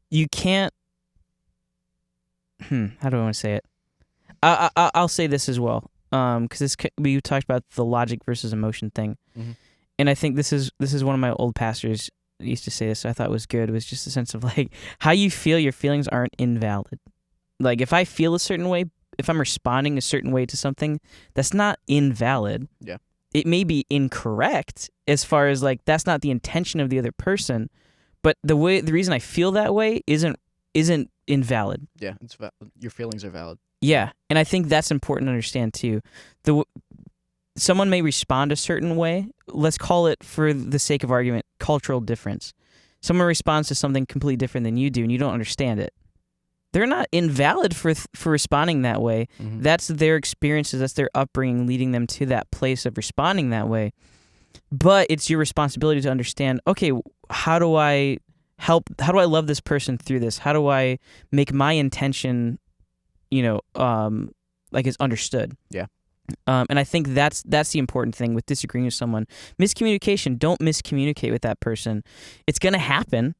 You can't... how do I want to say it? I'll say this as well, because we talked about the logic versus emotion thing, mm-hmm. and I think this is one of my old pastors used to say this. So I thought it was good. It was just a sense of like, how you feel, your feelings aren't invalid. Like if I feel a certain way, if I'm responding a certain way to something, that's not invalid. Yeah, it may be incorrect as far as like that's not the intention of the other person, but the reason I feel that way isn't invalid. Yeah, your feelings are valid. Yeah, and I think that's important to understand too. Someone may respond a certain way. Let's call it, for the sake of argument, cultural difference. Someone responds to something completely different than you do, and you don't understand it. They're not invalid for responding that way. Mm-hmm. That's their experiences, that's their upbringing leading them to that place of responding that way. But it's your responsibility to understand, okay, how do I love this person through this? How do I make my intention, like it's understood? Yeah. And I think that's the important thing with disagreeing with someone. Miscommunication, don't miscommunicate with that person. It's going to happen.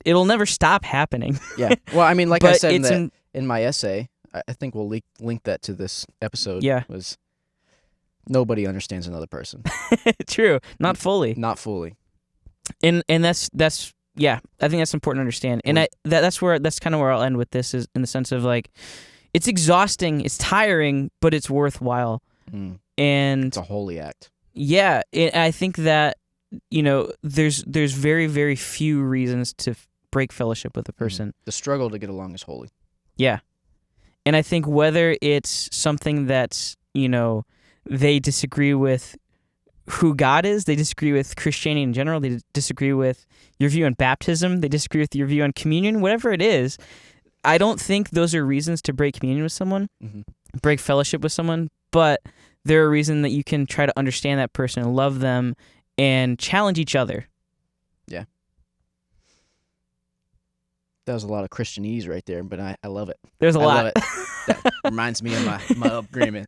It'll never stop happening. Yeah. Well, I mean, like I said in my essay, I think we'll link that to this episode. Yeah. Was nobody understands another person. True. Not fully. Not fully. And that's yeah, I think that's important to understand. And that's kind of where I'll end with this, is in the sense of like, it's exhausting, it's tiring, but it's worthwhile. Mm. And it's a holy act. Yeah, I think that there's very, very few reasons to break fellowship with a person. The struggle to get along is holy. Yeah, and I think whether it's something that's they disagree with who God is, they disagree with Christianity in general, they disagree with your view on baptism, they disagree with your view on communion, whatever it is, I don't think those are reasons to break communion with someone, mm-hmm. break fellowship with someone, but they're a reason that you can try to understand that person and love them and challenge each other. Yeah. That was a lot of Christianese right there, but I love it. There's a lot. I love it. That reminds me of my upbringing.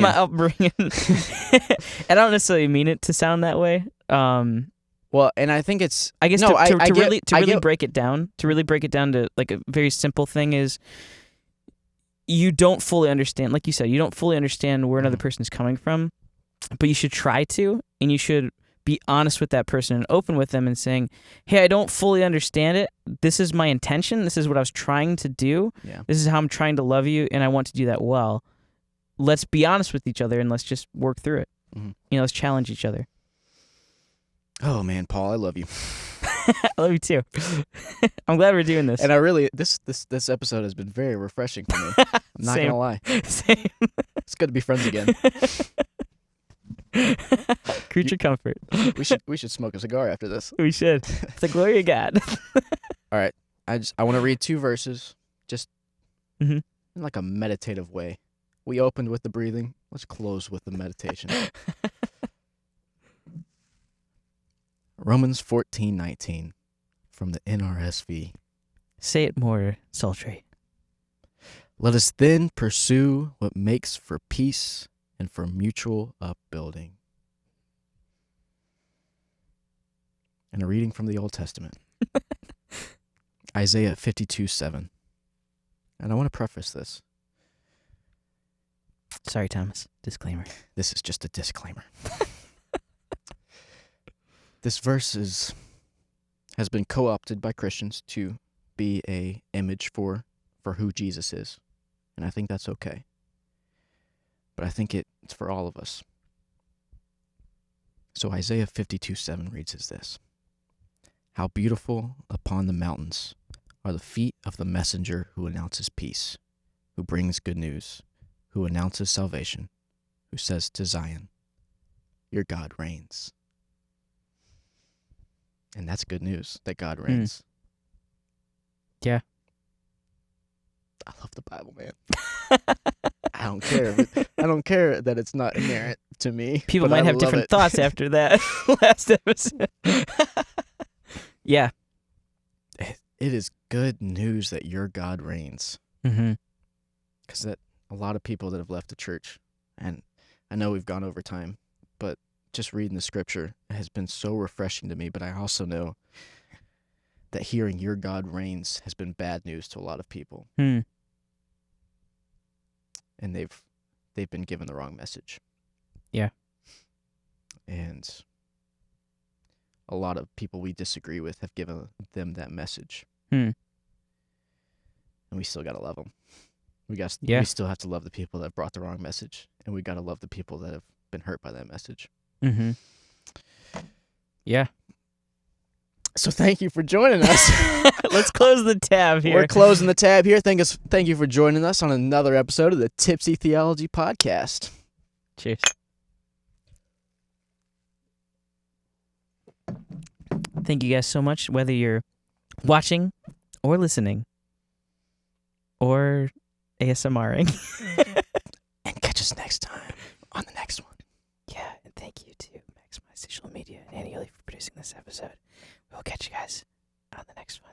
My upbringing. I don't necessarily mean it to sound that way. Well, and I think it's... I guess to really break it down to like a very simple thing is, you don't fully understand, like you said, you don't fully understand where another person is coming from, but you should try to, and you should be honest with that person and open with them and saying, hey, I don't fully understand it. This is my intention. This is what I was trying to do. Yeah. This is how I'm trying to love you, and I want to do that well. Let's be honest with each other, and let's just work through it. Mm-hmm. Let's challenge each other. Oh, man, Paul, I love you. I love you too. I'm glad we're doing this. And I really, this episode has been very refreshing for me. I'm not going to lie. Same. It's good to be friends again. Creature comfort. We should smoke a cigar after this. We should. It's the glory of God. All right. I want to read 2 verses, just mm-hmm. in like a meditative way. We opened with the breathing. Let's close with the meditation. Romans 14:19 from the NRSV. Say it more sultry. Let us then pursue what makes for peace and for mutual upbuilding. And a reading from the Old Testament. Isaiah 52:7. and I want to preface this. Sorry, Thomas. Disclaimer. This is just a disclaimer. This verse has been co-opted by Christians to be a image for who Jesus is. And I think that's okay. But I think it's for all of us. So Isaiah 52:7 reads as this: How beautiful upon the mountains are the feet of the messenger who announces peace, who brings good news, who announces salvation, who says to Zion, your God reigns. And that's good news, that God reigns. Yeah. I love the Bible, man. I don't care. I don't care that it's not inerrant to me. People but might I have love different it. thoughts after that last episode. Yeah. It is good news that your God reigns. Mm-hmm. Because that a lot of people that have left the church, and I know we've gone over time, but just reading the scripture has been so refreshing to me. But I also know that hearing your God reigns has been bad news to a lot of people. And they've been given the wrong message. Yeah. And a lot of people we disagree with have given them that message. And we still got to love them. We still have to love the people that brought the wrong message. And we got to love the people that have been hurt by that message. Mm-hmm. Yeah. So thank you for joining us. Let's close the tab here. We're closing the tab here. Thank you for joining us on another episode of the Tipsy Theology Podcast. Cheers. Thank you guys so much, whether you're watching or listening or ASMRing. And catch us next time on the next one. Yeah, and thank you to Maximize Social Media and Annie Lee for producing this episode. We'll catch you guys on the next one.